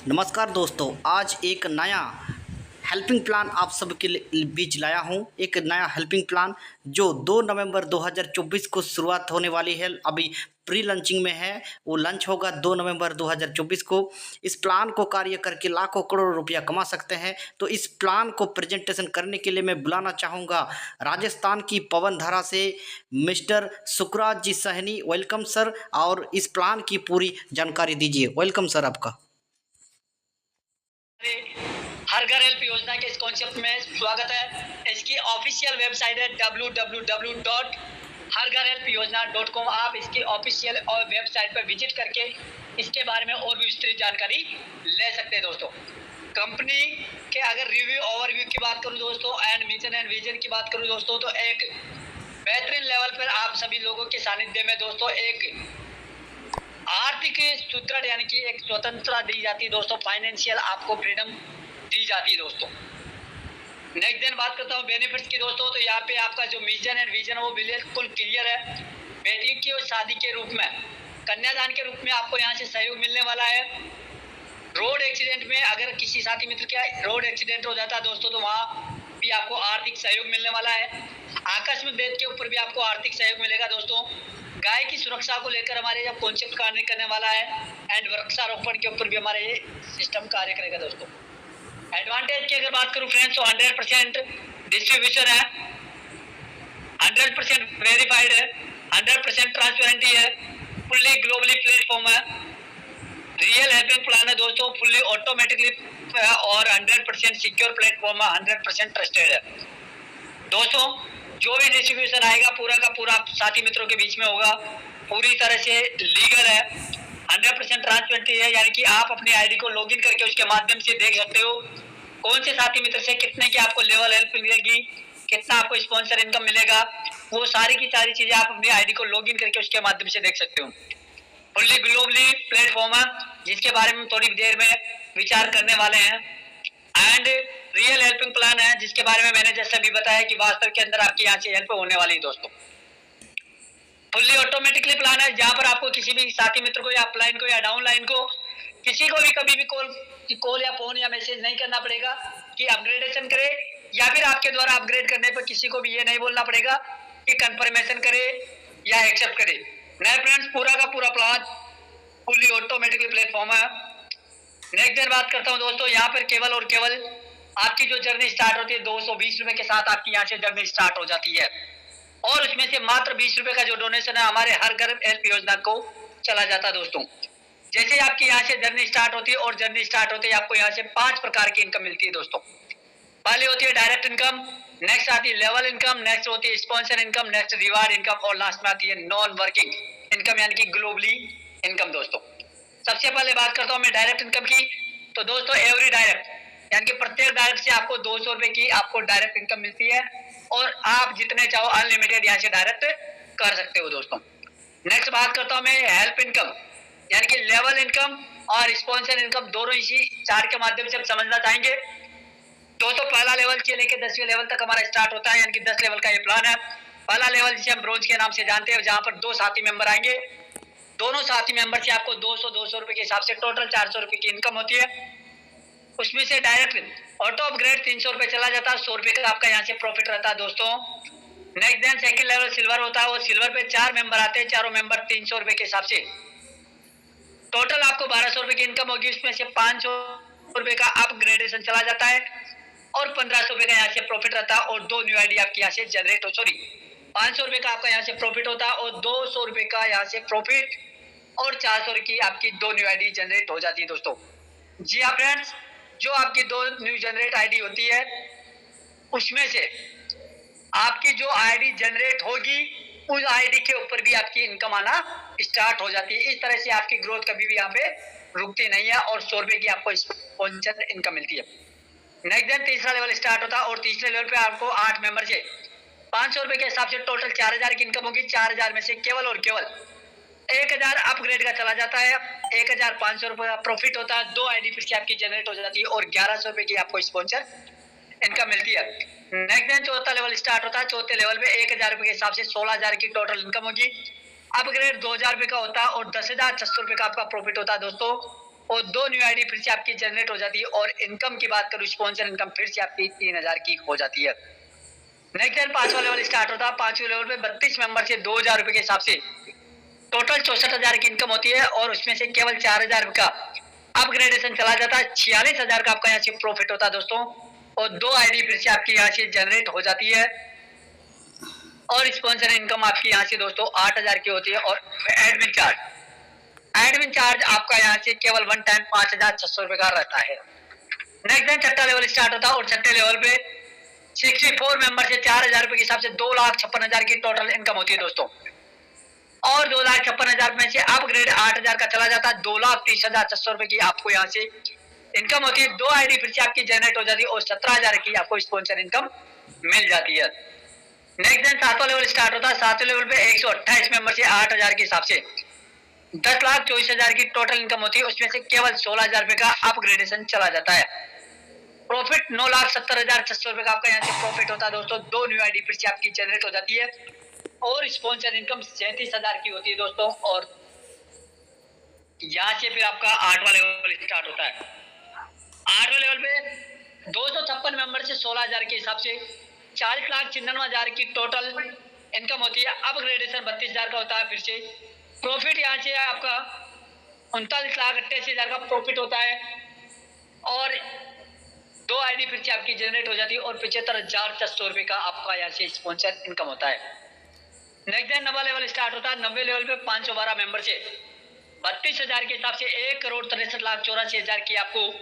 नमस्कार दोस्तों, आज एक नया हेल्पिंग प्लान आप सबके बीच लाया हूं। एक नया हेल्पिंग प्लान जो 2 नवंबर 2024 को शुरुआत होने वाली है। अभी प्री लॉन्चिंग में है, वो लॉन्च होगा 2 नवंबर 2024 को। इस प्लान को कार्य करके लाखों करोड़ रुपया कमा सकते हैं। तो इस प्लान को प्रेजेंटेशन करने के लिए मैं बुलाना चाहूँगा राजस्थान की पवन धारा से मिस्टर सुखराज जी सहनी। वेलकम सर, और इस प्लान की पूरी जानकारी दीजिए। वेलकम सर आपका। हर घर हेल्प योजना के इस कॉन्सेप्ट में स्वागत है। इसकी ऑफिशियल वेबसाइट है www.hargharhelpyojna.com। आप इसकी ऑफिशियल वेबसाइट पर विजिट करके इसके बारे में और भी विस्तृत जानकारी ले सकते हैं दोस्तों। कंपनी के अगर रिव्यू ओवरव्यू की बात करूं दोस्तों एंड मिशन एंड विजन की बात करूं दोस्तों, तो एक बेहतरीन लेवल पर आप सभी लोगों के सानिध्य में दोस्तों एक आर्थिक सुदृढ़ यानी कि एक स्वतंत्रता दी जाती है दोस्तों। फाइनेंशियल आपको फ्रीडम दी जाती है दोस्तों। नेक्स्ट दिन बात करता हूँ बेनिफिट्स की दोस्तों। तो यहाँ पे आपका जो मिशन एंड विजन वो बिल्कुल क्लियर है। बेटी की शादी के रूप में, कन्यादान के रूप में आपको यहाँ से सहयोग मिलने वाला है। रोड एक्सीडेंट में अगर किसी साथी मित्र का रोड एक्सीडेंट हो जाता है दोस्तों, तो वहाँ भी आपको आर्थिक सहयोग मिलने वाला है। आकस्मिक डेथ के ऊपर भी आपको आर्थिक सहयोग मिलेगा दोस्तों। गाय की सुरक्षा को लेकर हमारे जब कॉन्सेप्ट कार्य करने वाला है एंड वृक्षारोपण के ऊपर भी हमारे ये सिस्टम कार्य करेगा दोस्तों। एडवांटेज की अगर बात करूं फ्रेंड्स, तो 100% डिस्ट्रीब्यूशन है, 100% वेरीफाइड है, 100% ट्रांसपेरेंटी है, फुल्ली ग्लोबली प्लेटफॉर्म है, रियल हेल्पिंग प्लान है दोस्तों, फुल्ली ऑटोमेटिकली और 100% सिक्योर प्लेटफॉर्म है, 100% ट्रस्टेड है दोस्तों। जो भी डिस्ट्रीब्यूशन आएगा पूरा का पूरा साथी मित्रों के बीच में होगा, पूरी तरह से लीगल है, 100% ट्रांसपेरेंटी है। यानी कि आप अपनी आईडी को लॉगिन करके उसके माध्यम से देख सकते हो कौन से साथी मित्र से कितने की आपको लेवल हेल्प मिलेगी, कितना आपको स्पॉन्सर इनकम मिलेगा, वो सारी की सारी चीजें आप अपनी आईडी को लॉगिन करके उसके माध्यम से देख सकते हो। फुल्ली ग्लोबली प्लेटफॉर्म है जिसके बारे में थोड़ी देर में विचार करने वाले हैं। एंड रियल हेल्पिंग प्लान है जिसके बारे में मैंने जैसे भी बताया कि वास्तव के अंदर आपकी यहाँ से हेल्प होने वाली है दोस्तों। फुल्ली ऑटोमेटिकली प्लान है जहाँ पर आपको किसी भी साथी मित्र को या अपलाइन को या डाउनलाइन को किसी को भी कभी भी कॉल या फोन या मैसेज नहीं करना पड़ेगा कि अपग्रेडेशन करे, या फिर आपके द्वारा अपग्रेड करने पर किसी को भी ये नहीं बोलना पड़ेगा कि कंफर्मेशन करे या एक्सेप्ट करे। नहीं फ्रेंड्स, पूरा का पूरा प्लान फुल्ली ऑटोमेटिकली प्लेटफॉर्म है। नेक्स्ट दिन बात करता हूँ दोस्तों, यहाँ पर केवल और केवल आपकी जो जर्नी स्टार्ट होती है 220 रुपए के साथ आपकी यहाँ से जर्नी स्टार्ट हो जाती है, और उसमें से मात्र 20 रुपए का जो डोनेशन है हमारे हर घर हेल्प योजना को चला जाता है दोस्तों। जैसे आपकी यहाँ से जर्नी स्टार्ट होती है और जर्नी स्टार्ट होते ही आपको यहाँ से 5 प्रकार की इनकम मिलती है दोस्तों। पहले होती है डायरेक्ट इनकम, नेक्स्ट आती है लेवल इनकम, नेक्स्ट होती है sponsor income, next reward income, और लास्ट में आती है नॉन वर्किंग इनकम यानी कि ग्लोबली इनकम दोस्तों। सबसे पहले बात करता हूँ मैं डायरेक्ट इनकम की। तो दोस्तों एवरी डायरेक्ट यानी कि प्रत्येक डायरेक्ट से आपको 200 रुपए की आपको डायरेक्ट इनकम मिलती है, और आप जितने चाहो अनलिमिटेड यहाँ से डायरेक्ट कर सकते हो दोस्तों। नेक्स्ट बात करता हूँ मैं हेल्प इनकम यानी कि लेवल इनकम और स्पॉन्सर इनकम, दोनों इसी चार्ट के माध्यम से हम समझना चाहेंगे दोस्तों। पहला लेवल से लेकर 10वें लेवल तक हमारा स्टार्ट होता है, यानी कि 10 लेवल का ये प्लान है। पहला लेवल जिसे हम ब्रोंज के नाम से जानते हैं, जहां पर 2 साथी मेंबर आएंगे। दोनों साथी मेंबर से आपको 200 रुपए के हिसाब से टोटल 400 रुपए की इनकम होती है। उसमें से डायरेक्ट ऑटो अपग्रेड 300 रुपए चला जाता है, 100 रुपए का आपका यहाँ से प्रॉफिट रहता है दोस्तों। Next then second level silver होता है, वो सिल्वर पे 4 मेंबर आते हैं, चारों मेंबर 300 रुपए के हिसाब से टोटल आपको 1200 रुपए की इनकम होगी। उसमें से 500 रुपए का अपग्रेडेशन चला जाता है और 1500 रुपए का यहाँ से प्रॉफिट रहता है, और 2 न्यू आईडी आपके यहाँ से जनरेट हो, सॉरी 500 रुपए का आपका यहाँ से प्रॉफिट होता है और 200 रुपए का यहाँ से प्रॉफिट, और 400 की आपकी 2 न्यू आईडी जनरेट हो जाती है दोस्तों। जी हाँ फ्रेंड्स, जो आपकी 2 न्यू जनरेट आईडी होती है उसमें से आपकी जो आईडी जनरेट होगी उस आईडी के ऊपर भी आपकी इनकम आना स्टार्ट हो जाती है। इस तरह से आपकी ग्रोथ कभी भी यहाँ पे रुकती नहीं है, और 100 रुपए की आपको स्पॉन्सर इनकम मिलती है। नेक्स्ट दिन तीसरा लेवल स्टार्ट होता है, और तीसरे लेवल पे आपको 8 मेंबर से 500 रुपए के हिसाब से टोटल 4000 की इनकम होगी। 4000 में से केवल और केवल 1000 अपग्रेड का चला जाता है, 1500 रुपए का प्रॉफिट होता है, 2 आईडी फिर से आपकी जनरेट हो जाती है, और 1100 रुपए की आपको स्पॉन्सर इनकम मिलती है। नेक्स्ट दिन चौथा लेवल स्टार्ट होता है, चौथे लेवल पे 1000 रुपए के हिसाब से 16000 की टोटल इनकम होगी। अपग्रेड 2000 रुपए का होता है, और 10,600 रुपए का आपका प्रॉफिट होता है दोस्तों। और 2 न्यू आईडी फिर से आपकी जनरेट हो जाती है। और इनकम की बात करूँ, स्पॉन्सर इनकम फिर से आपकी 3000 की हो जाती है। नेक्स्ट दिन 5वां लेवल स्टार्ट होता है। 5वें लेवल पे 32 मेंबर से 2000 रुपए के हिसाब से टोटल 64,000 की इनकम होती है। और उसमें से केवल 4000 का अपग्रेडेशन चला जाता है। 46,000 का आपका यहाँ से प्रॉफिट होता है दोस्तों। और 2 आईडी फिर से आपकी यहाँ से जनरेट हो जाती है। और स्पॉन्सर इनकम आपकी यहाँ से दोस्तों 8000 की होती है। और एडमिन चार्ज आपका यहाँ से केवल वन टाइम 5600 रुपए का रहता है। नेक्स्ट दिन छठा लेवल स्टार्ट होता है। और छठे लेवल पे 64 मेंबर से 4000 रुपए के हिसाब से 2,56,000 की टोटल इनकम होती है दोस्तों। और 2,56,000 में से अपग्रेड 8000 का चला जाता है। 2,30,600 रुपए की आपको यहाँ से इनकम होती है। 2 आईडी फिर से आपकी जनरेट हो जाती है। और 17,000 की आपको स्पॉन्सर इनकम मिल जाती है। नेक्स्ट दिन 7वां लेवल स्टार्ट होता है। 7वें लेवल पे 128 मेंबर से 8000 के हिसाब से 10,24,000 की टोटल इनकम होती है। उसमें से केवल 16,000 रुपए का अपग्रेडेशन चला जाता है। प्रॉफिट 9,70,600 रुपए का आपका यहाँ से प्रॉफिट होता है दोस्तों। 2 न्यू आईडी फिर से आपकी जनरेट हो जाती है। और स्पॉन्सर इनकम 37,000 की होती है दोस्तों। और यहाँ से फिर आपका 8वां लेवल स्टार्ट होता है। 8वें लेवल पे 256 मेंबर से 16,000 के हिसाब से 40,99,000 की टोटल इनकम होती है। अपग्रेडेशन 32,000 का होता है। फिर से प्रॉफिट यहाँ से आपका 39,88,000 का प्रॉफिट होता है। और 2 आईडी फिर से आपकी जनरेट हो जाती है। और 75,600 रुपए का आपका यहाँ से स्पॉन्सर इनकम होता है। नेक्स्ट दिन 9वां लेवल स्टार्ट होता है। 9वें लेवल पे 512 मेंबर से 32,000 के हिसाब से 1,63,84,000 की आपको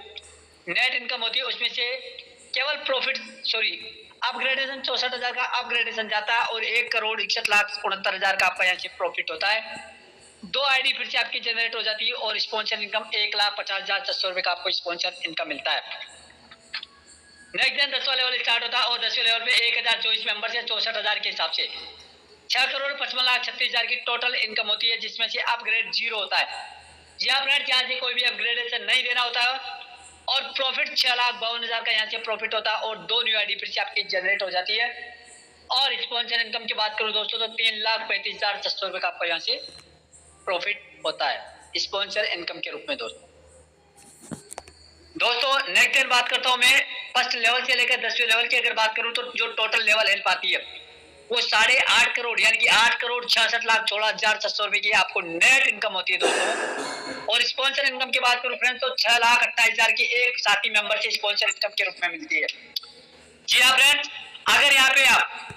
नेट इनकम होती है। उसमें से केवल प्रॉफिट अपग्रेडेशन 64,000 का अपग्रेडेशन जाता है। और 1,61,69,000 का आपका यहाँ से प्रॉफिट होता है। 2 आईडी फिर से आपकी जनरेट हो जाती है। और स्पॉन्सर इनकम 1,50,600 रुपए का आपको स्पॉन्सर इनकम मिलता है। नेक्स्ट दिन 10वां लेवल स्टार्ट होता है। और 10वें लेवल पे 1024 मेंबर से 64,000 के हिसाब से 6,55,36,000 की टोटल इनकम होती है। जिसमें से अपग्रेड 0 होता है। जी हाँ फ्रेंड्स, यहाँ से कोई भी अपग्रेडेशन नहीं देना होता है। और प्रॉफिट 6,52,000 का यहाँ से प्रॉफिट होता है। और 2 न्यू आईडी फिर से आपकी जनरेट हो जाती है। और स्पॉन्सर इनकम की बात करूँ दोस्तों तो 3,35,600 रुपए का आपका यहाँ से प्रॉफिट होता है स्पॉन्सर इनकम के रूप में दोस्तों नेक्स्ट दिन बात करता हूँ मैं फर्स्ट लेवल से लेकर 10वें लेवल की। अगर बात करूँ तो जो टोटल लेवल हेल्प आती है वो 8.5 करोड़ यानी कि 8,66,16,600 रुपए की आपको नेट इनकम होती है दोस्तों। और स्पॉन्सर इनकम की बात करूँ फ्रेंड्स तो 6,28,000 की एक साथी मेंबर से स्पॉन्सर इनकम के रूप में मिलती है। जी हाँ फ्रेंड्स, अगर यहाँ पे आप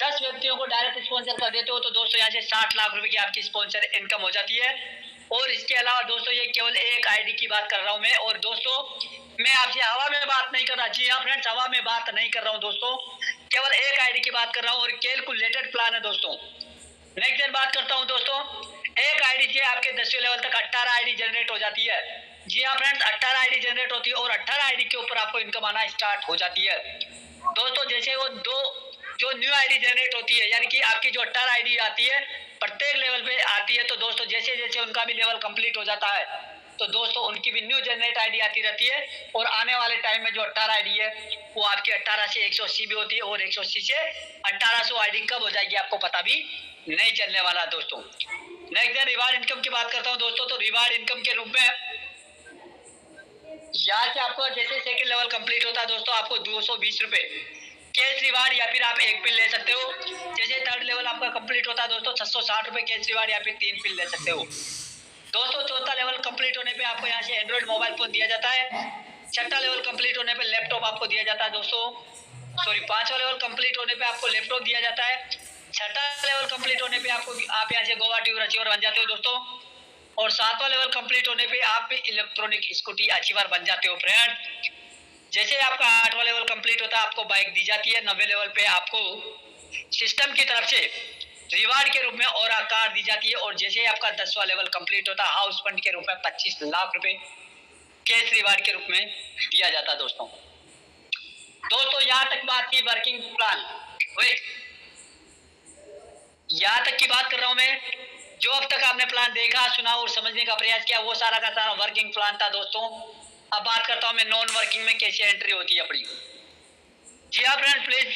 10 व्यक्तियों को डायरेक्ट स्पॉन्सर कर देते हो तो दोस्तों यहाँ से 60 लाख रुपए की आपकी स्पॉन्सर इनकम हो जाती है। और इसके अलावा दोस्तों ये केवल एक आईडी की बात कर रहा हूँ मैं। और दोस्तों मैं आपसे हवा में बात नहीं कर रहा। जी हाँ फ्रेंड्स, हवा में बात नहीं कर रहा हूँ दोस्तों, केवल एक आईडी की बात कर रहा हूँ। और कैलकुलेटेड प्लान है दोस्तों। नेक्स्ट दिन बात करता हूँ दोस्तों, एक आईडी से आपके 10वें लेवल तक 18 आईडी जनरेट हो जाती है। जी हाँ फ्रेंड्स, 18 आईडी जनरेट होती है। और 18 आईडी के ऊपर आपको इनकम आना स्टार्ट हो जाती है दोस्तों। जैसे वो जो न्यू आईडी जनरेट होती है यानी कि आपकी जो 18 आईडी आती है प्रत्येक लेवल पे आती है। तो दोस्तों जैसे जैसे उनका भी लेवल कंप्लीट हो जाता है तो दोस्तों उनकी भी न्यू जनरेट आईडी आती रहती है। और आने वाले टाइम में जो 18 आईडी है वो आपकी 18 से 180 भी होती है। और 180 से 1800 आईडी कब हो जाएगी आपको पता भी नहीं चलने वाला दोस्तों। नेक्स्ट रिवार्ड इनकम की बात करता हूँ दोस्तों, तो रिवार्ड इनकम के रूप में यहाँ से आपको जैसे सेकंड लेवल कंप्लीट होता है दोस्तों आपको 220 रुपए कैश रिवार्ड या फिर आप एक पिन ले सकते हो। जैसे थर्ड लेवल आपका कंप्लीट होता है दोस्तों 660 रुपए कैश रिवार्ड या फिर 3 पिन ले सकते हो दोस्तों। चौथा लेवल कंप्लीट होने पे आपको यहाँ से एंड्रॉइड मोबाइल फोन दिया जाता है। छठा लेवल कंप्लीट होने पे लैपटॉप आपको दिया जाता है दोस्तों। पांचवा लेवल कंप्लीट होने पे आपको लैपटॉप दिया जाता है। छठा लेवल कंप्लीट होने पे आप यहाँ से गोवा ट्यूब अचीवर बन जाते हो दोस्तों। और सातवां लेवल कंप्लीट होने पे आप इलेक्ट्रॉनिक स्कूटी अचीवर बन जाते हो फ्रेंड। जैसे आपका 8वां लेवल कंप्लीट होता है आपको बाइक दी जाती है। 9वें लेवल पे आपको सिस्टम की तरफ से रिवार्ड के रूप में और कार दी जाती है। और जैसे आपका 10वां लेवल कंप्लीट होता है हाउस फंड के रूप में 25 लाख रुपए कैश रिवार्ड के रूप में दिया जाता है दोस्तों। यहाँ तक बात की वर्किंग प्लान, यहाँ तक की बात कर रहा हूं मैं। जो अब तक आपने प्लान देखा सुना और समझने का प्रयास किया वो सारा का सारा वर्किंग प्लान था दोस्तों। अब बात करता हूं मैं नॉन वर्किंग में कैसे एंट्री होती है अपनी। जी हाँ फ्रेंड, प्लीज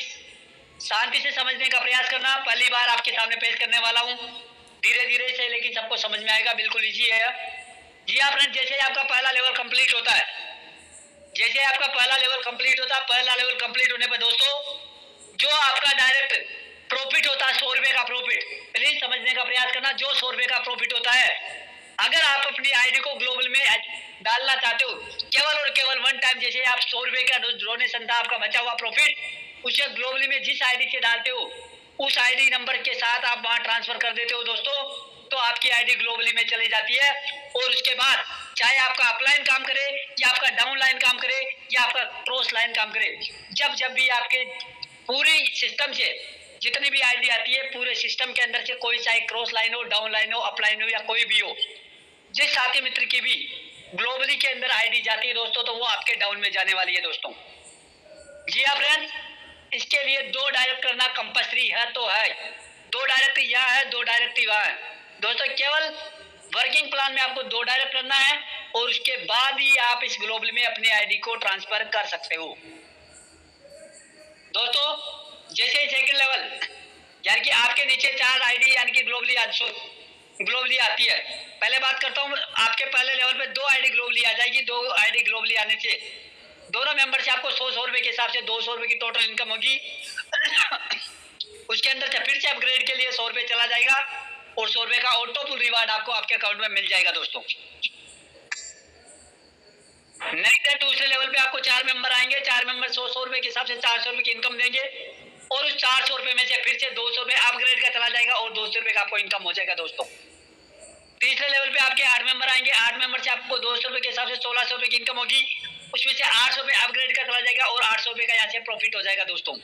शांति से समझने का प्रयास करना। पहली बार आपके सामने पेश करने वाला हूं, धीरे धीरे से लेकिन सबको समझ में आएगा, बिल्कुल इजी है। जी हाँ फ्रेंड, जैसे ही आपका पहला लेवल कंप्लीट होता है, जैसे आपका पहला लेवल कंप्लीट होता है, पहला लेवल कंप्लीट होने पर दोस्तों जो आपका डायरेक्ट प्रॉफिट होता है 100 रुपए का प्रॉफिट, प्लीज समझने का प्रयास करना, जो 100 रुपए का प्रॉफिट होता है, अगर आप अपनी आईडी को ग्लोबल में डालना चाहते हो, केवल और केवल वन टाइम, जैसे आप 100 रुपए का डोनेशन था आपका बचा हुआ प्रॉफिट, उसे ग्लोबली में जिस आईडी से डालते हो उस आईडी नंबर के साथ आप वहां ट्रांसफर कर देते हो दोस्तों, तो आपकी आईडी ग्लोबली में चली जाती है। और उसके बाद चाहे आपका अपलाइन काम करे या आपका डाउनलाइन काम करे या आपका क्रॉस लाइन काम करे, जब जब भी आपके पूरी सिस्टम से जितनी भी आईडी आती है, पूरे सिस्टम के अंदर से कोई चाहे क्रॉस लाइन हो, डाउन लाइन हो, अपलाइन हो या कोई भी हो, जिस साथी मित्र की भी ग्लोबली के अंदर आईडी जाती है दोस्तों, तो वो आपके डाउन में जाने वाली है दोस्तों। जी हाँ फ्रेंड्स, इसके लिए 2 डायरेक्ट करना कंपल्सरी है, तो है 2 डायरेक्ट यहाँ है, 2 डायरेक्ट वहाँ है दोस्तों। केवल वर्किंग प्लान में आपको 2 डायरेक्ट करना है और उसके बाद ही आप इस ग्लोबल में अपनी आईडी को ट्रांसफर कर सकते हो दोस्तों। जैसे सेकंड लेवल यानी कि आपके नीचे 4 आईडी यानी कि ग्लोबली आती है। पहले बात करता हूँ, आपके पहले लेवल पे 2 आईडी ग्लोबली आ जाएगी। 2 आईडी ग्लोबली आने से दोनों मेंबर से आपको 100 रुपए के हिसाब से 200 रुपए की टोटल इनकम होगी। उसके अंदर से फिर से अपग्रेड के लिए 100 रुपए चला जाएगा और 100 रुपए का ऑटो पुल रिवार्ड आपको आपके अकाउंट में मिल जाएगा दोस्तों। नेक्स्ट है दूसरे लेवल पे आपको 4 मेंबर आएंगे। 4 मेंबर 100 रुपए के हिसाब से 400 रुपए की इनकम देंगे और उस 400 रुपए में से फिर से 200 रुपए अपग्रेड का चला जाएगा और 200 रुपए का आपको इनकम हो जाएगा दोस्तों। तीसरे लेवल पे आपके 8 मेंबर आएंगे। 8 मेंबर से आपको 200 रुपए के हिसाब से 1600 रुपए की इनकम होगी। उसमें से 800 रुपए अपग्रेड का चला जाएगा और 800 रुपए का यहाँ से प्रॉफिट हो जाएगा दोस्तों।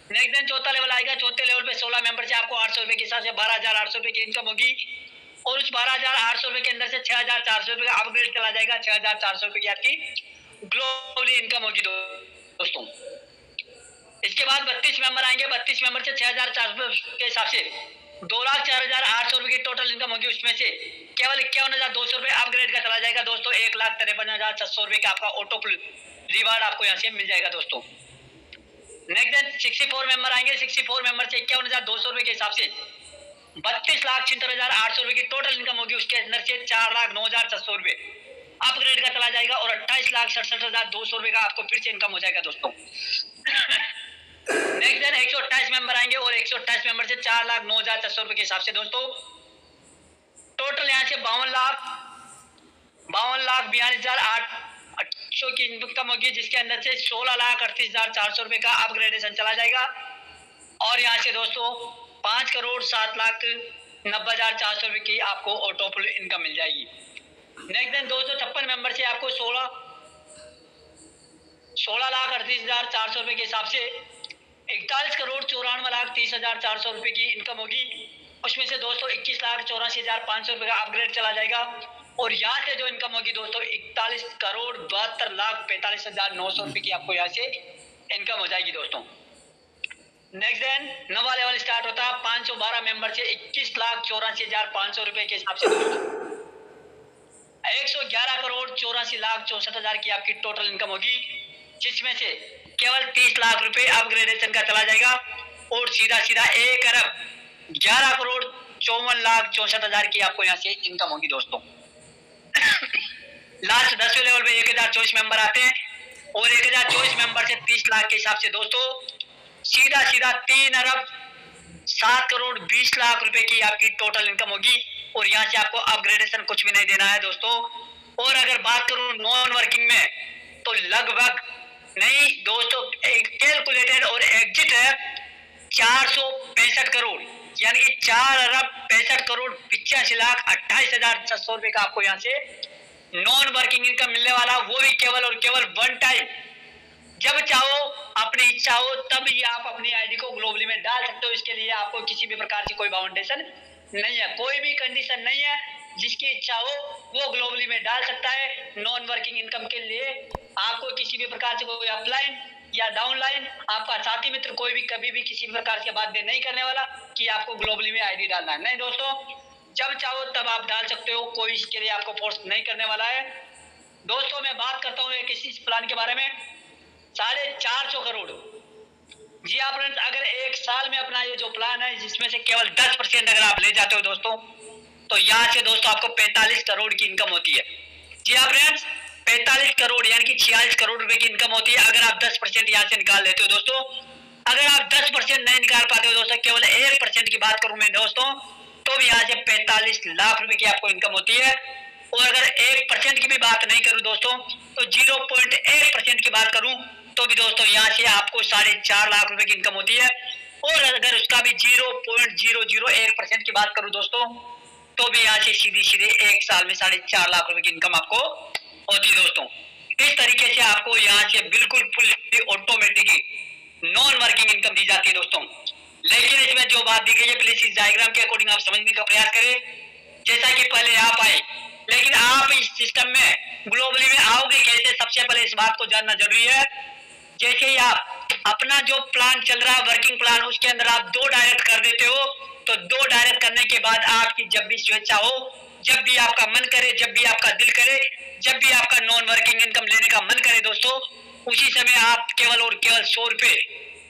नेक्स्ट दिन चौथा लेवल आएगा। चौथे लेवल पे 16 मेंबर से आपको 800 रुपए के हिसाब से 12,800 रुपए की इनकम होगी और उस 12,800 रुपए के अंदर से 6,400 रुपए का अपग्रेड चला जाएगा। 6,400 रुपए की आपकी ग्लोबली इनकम होगी दोस्तों। इसके बाद 32 मेंबर आएंगे। 32 मेंबर से 6,400 के हिसाब से 2,04,800 रुपए की टोटल इनकम होगी। उसमें से केवल 51,200 रुपए अपग्रेड का चला जाएगा दोस्तों। 1,53,600 रुपए का आपका ऑटो रिवार्ड आपको यहाँ से मिल जाएगा दोस्तों। नेक्स्ट दिन 64 मेंबर आएंगे। 64 मेंबर से 51,200 रुपए के हिसाब से 32,76,800 रुपए की टोटल इनकम होगी। उसके अंदर से 4,09,600 रुपए अपग्रेड का चला जाएगा और 28,67,200 रुपए का आपको फिर से इनकम हो जाएगा दोस्तों। नेक्स्ट दिन 128 मेंबर आएंगे और 128 मेंबर से 4,09,600 रुपए के हिसाब से दोस्तों टोटल यहाँ से 52,42,42,800 की इनकम होगी, जिसके अंदर से 16,38,400 रुपए का अपग्रेडेशन चला जाएगा और यहाँ से दोस्तों 5,07,90,400 रुपए की आपको ऑटो पुल इनकम मिल जाएगी। नेक्स्ट दिन 256 मेंबर से आपको 16,38,400 रुपए के हिसाब से 41,94,30,400 रुपए की इनकम होगी। उसमें से दोस्तों 21,84,500 रुपए का अपग्रेड चला जाएगा और यहाँ से जो इनकम होगी दोस्तों 41,72,45,900 रुपए की आपको यहाँ से इनकम हो जाएगी दोस्तों। नेक्स्ट दिन नवा लेवल स्टार्ट होता है। 512 मेंबर से 21,84,500 रुपए के हिसाब से दोस्तों 111,84,64,000 की आपकी टोटल इनकम होगी, जिसमें से केवल 30 लाख रुपए अपग्रेडेशन का चला जाएगा और सीधा 1,11,54,64,000 की आपको यहाँ से इनकम होगी दोस्तों। लास्ट 10वें लेवल पे 1,024 मेंबर आते हैं और 1,024 मेंबर से 30 लाख के हिसाब से दोस्तों सीधा 3,07,20,00,000 रुपए की आपकी टोटल इनकम होगी और यहाँ से आपको अपग्रेडेशन कुछ भी नहीं देना है दोस्तों। और अगर बात करूं नॉन वर्किंग में तो लगभग नहीं दोस्तों, एक कैलकुलेटेड और एग्जिट है 465 करोड़ यानी कि 4,65,65,28,600 रुपए का आपको यहाँ से नॉन वर्किंग इनकम मिलने वाला, वो भी केवल और केवल वन टाइम। जब चाहो अपनी इच्छा हो तब ही आप अपनी आईडी को ग्लोबली में डाल सकते हो। इसके लिए आपको किसी भी प्रकार की कोई बाउंडेशन नहीं है, कोई भी कंडीशन नहीं है। जिसकी इच्छा हो वो ग्लोबली में डाल सकता है। नॉन वर्किंग इनकम के लिए आपको किसी भी प्रकार से कोई अपलाइन या डाउनलाइन आपका साथी मित्र कोई भी कभी भी किसी भी प्रकार से बाध्य नहीं करने वाला कि आपको ग्लोबली में आईडी डालना है। नहीं दोस्तों, जब चाहो तब आप डाल सकते हो, कोई इसके लिए आपको फोर्स नहीं करने वाला है। दोस्तों मैं बात करता हूँ एक इसी प्लान के बारे में, 450 करोड़। जी हाँ फ्रेंड्स, अगर एक साल में अपना ये जो प्लान है जिसमें से केवल 10% अगर आप ले जाते हो दोस्तों तो यहाँ से दोस्तों आपको 45 करोड़ की इनकम होती है। जी हाँ फ्रेंड्स, 45 करोड़ यानी कि 46 करोड़ रुपए की इनकम होती है अगर आप 10% यहाँ से निकाल लेते हो दोस्तों। अगर आप 10% नहीं निकाल पाते हो दोस्तों, केवल 1% की बात करूं मैं दोस्तों, तो भी यहाँ से 45 लाख रुपए की आपको इनकम होती है। और अगर 1% की भी बात नहीं करूं दोस्तों, तो 0.1% की बात करूं तो भी दोस्तों यहाँ से आपको 4.5 लाख रुपए की इनकम होती है। और अगर उसका भी 0.001% की बात करूं दोस्तों, तो भी यहाँ से सीधी सीधे एक साल में 4.5 लाख रुपए की इनकम आपको होती है दोस्तों। इस तरीके से आपको यहाँ से बिल्कुल full automatic non working income दी जाती है दोस्तों। लेकिन इसमें जो बात दी गई है, प्लीज इस डायग्राम के अकॉर्डिंग आप समझने का प्रयास करें। जैसा कि पहले आप आए, लेकिन आप इस सिस्टम में ग्लोबली में आओगे कैसे, सबसे पहले इस बात को जानना जरूरी है। जैसे ही आप अपना जो प्लान चल रहा है वर्किंग प्लान, उसके अंदर आप 2 डायरेक्ट कर देते हो, तो 2 डायरेक्ट करने के बाद आपकी जब भी स्वेच्छा हो, जब भी आपका मन करे, जब भी आपका दिल करे, जब भी आपका नॉन वर्किंग इनकम लेने का मन करे दोस्तों, उसी समय आप केवल और केवल 100 रुपए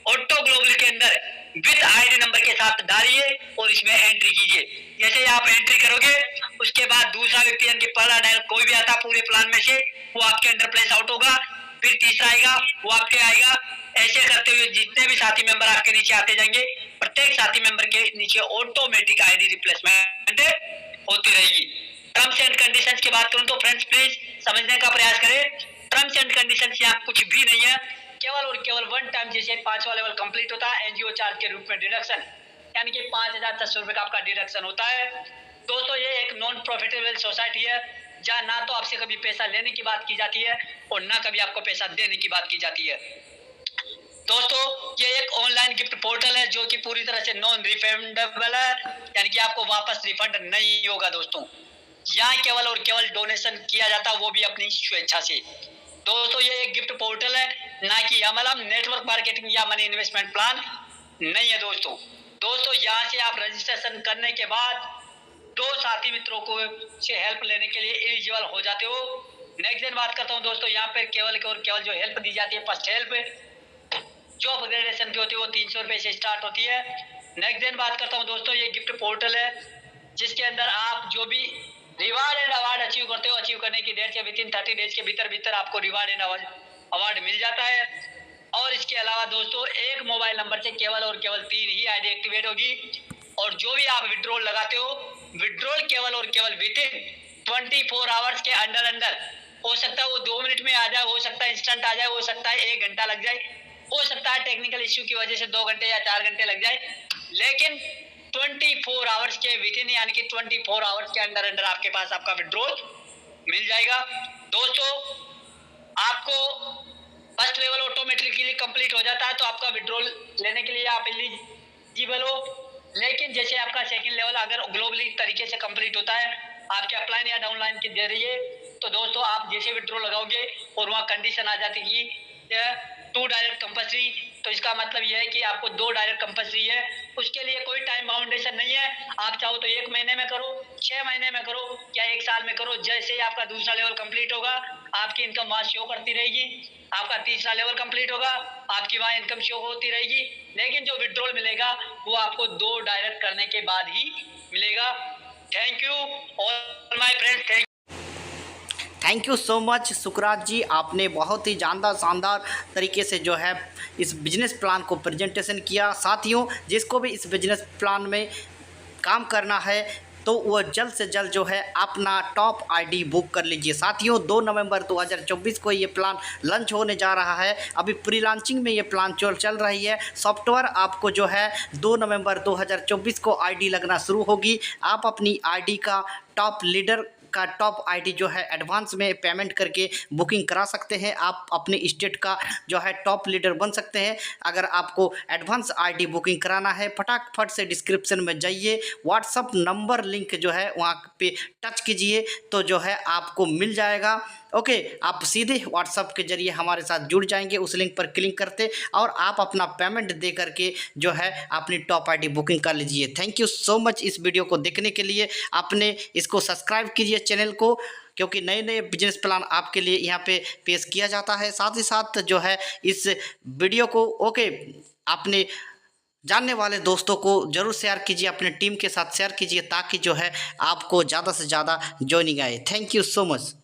ऑटो ग्लोबल के अंदर विद आईडी नंबर के साथ डालिए और इसमें एंट्री कीजिए। जैसे ही आप एंट्री करोगे, उसके बाद दूसरा व्यक्ति यानी कि पहला डायरेक्ट कोई भी आता पूरे प्लान में से, वो आपके अंडर प्लेस आउट होगा, फिर तीसरा आएगा वो आपके आएगा। ऐसे करते हुए जितने भी साथी मेंबर आपके नीचे आते जाएंगे, प्रत्येक साथी मेंबर के नीचे ऑटोमेटिक आईडी रिप्लेसमेंट होती रहेगी। टर्म्स एंड कंडीशंस की बात करूं तो फ्रेंड्स प्लीज समझने का प्रयास करें। टर्म्स एंड कंडीशंस यहाँ कुछ भी नहीं है, केवल और केवल वन टाइम जैसे 5वां लेवल कंप्लीट होता है, एनजीओ चार्ज के रूप में डिडक्शन यानी कि 5,600 रुपए का आपका डिडक्शन होता है दोस्तों। ये एक नॉन प्रॉफिटेबल सोसाइटी है, जहाँ ना तो आपसे कभी पैसा लेने की बात की जाती है और ना कभी आपको पैसा देने की बात की जाती है दोस्तों। ये एक ऑनलाइन गिफ्ट पोर्टल है जो कि पूरी तरह से नॉन रिफंडेबल है, यानी कि आपको वापस रिफंड नहीं होगा दोस्तों। यहाँ केवल और केवल डोनेशन किया जाता है, वो भी अपनी स्वेच्छा से दोस्तों। ये एक गिफ्ट पोर्टल है, ना कि मतलब नेटवर्क मार्केटिंग या मनी इन्वेस्टमेंट प्लान नहीं है दोस्तों। यहाँ से आप रजिस्ट्रेशन करने के बाद 2 साथी मित्रों को से हेल्प लेने के लिए एलिजिबल हो जाते हो। नेक्स्ट दिन बात करता हूँ दोस्तों, यहाँ पे केवल और केवल जो हेल्प दी जाती है, फर्स्ट हेल्प जो अपग्रेडेशन की होती है वो 300 रुपए से स्टार्ट होती है। नेक्स्ट दिन बात करता हूँ दोस्तों, ये गिफ्ट पोर्टल है जिसके अंदर आप जो भी रिवार्ड एंड अवार्ड अचीव करते हो, अचीव करने की डेट से विद इन 30 डेज के भीतर आपको रिवार्ड एंड अवार्ड मिल जाता है। और इसके अलावा दोस्तों, एक मोबाइल नंबर से केवल और केवल 3 ही आईडी एक्टिवेट होगी। और जो भी आप विड्रॉल लगाते हो, विड्रॉल केवल और केवल विद इन 24 आवर्स के अंदर हो सकता है वो 2 मिनट में आ जाए, हो सकता है इंस्टेंट आ जाए, हो सकता है 1 घंटा लग जाए, हो सकता है टेक्निकल इश्यू की वजह से 2 घंटे या 4 घंटे लग जाए, लेकिन 24 आवर्स के विद इन यानी कि 24 आवर्स के अंदर आपके पास आपका विड्रॉल मिल जाएगा दोस्तों। आपको फर्स्ट लेवल ऑटोमेटिकली कंप्लीट हो जाता है, तो आपका विड्रॉल लेने के लिए आप एलिजिबल हो। लेकिन जैसे आपका सेकंड लेवल अगर ग्लोबली तरीके से कंप्लीट होता है आपके अपलाइन या डाउनलाइन के जरिए, तो दोस्तों आप जैसे विड्रॉल लगाओगे और वहाँ कंडीशन आ जाती है 2 डायरेक्ट कंपल्सरी, तो इसका मतलब यह है कि आपको 2 डायरेक्ट कंपल्सरी है। उसके लिए कोई टाइम बाउंडेशन नहीं है, आप चाहो तो 1 महीने में करो, 6 महीने में करो या 1 साल में करो। जैसे ही आपका दूसरा लेवल कंप्लीट होगा, आपकी इनकम वहाँ शो करती रहेगी। आपका तीसरा लेवल कंप्लीट होगा, आपकी वहाँ इनकम शो होती रहेगी। लेकिन जो विड्रॉल मिलेगा वो आपको 2 डायरेक्ट करने के बाद ही मिलेगा। Thank you all my friends. Thank you so much सुकरात जी, आपने बहुत ही शानदार तरीके से जो है इस बिजनेस प्लान को प्रेजेंटेशन किया। साथियों, जिसको भी इस बिजनेस प्लान में काम करना है तो वो जल्द से जल्द जो है अपना टॉप आईडी बुक कर लीजिए। साथियों, 2 नवंबर 2024 को ये प्लान लॉन्च होने जा रहा है। अभी प्री लॉन्चिंग में ये प्लान चल रही है। सॉफ्टवेयर आपको जो है 2 नवंबर 2024 को आईडी लगना शुरू होगी। आप अपनी आईडी का टॉप लीडर का टॉप आईडी जो है एडवांस में पेमेंट करके बुकिंग करा सकते हैं। आप अपने स्टेट का जो है टॉप लीडर बन सकते हैं। अगर आपको एडवांस आईडी बुकिंग कराना है, फटाफट से डिस्क्रिप्शन में जाइए, व्हाट्सअप नंबर लिंक जो है वहाँ पे टच कीजिए तो जो है आपको मिल जाएगा। ओके, आप सीधे व्हाट्सअप के जरिए हमारे साथ जुड़ जाएंगे, उस लिंक पर क्लिक करते और आप अपना पेमेंट दे करके जो है अपनी टॉप आईडी बुकिंग कर लीजिए। थैंक यू सो मच इस वीडियो को देखने के लिए। आपने इसको सब्सक्राइब कीजिए चैनल को, क्योंकि नए नए बिजनेस प्लान आपके लिए यहाँ पे पेश किया जाता है। साथ ही साथ जो है इस वीडियो को आपने जानने वाले दोस्तों को जरूर शेयर कीजिए, अपने टीम के साथ शेयर कीजिए ताकि जो है आपको ज़्यादा से ज़्यादा ज्वाइनिंग आए। Thank you so much.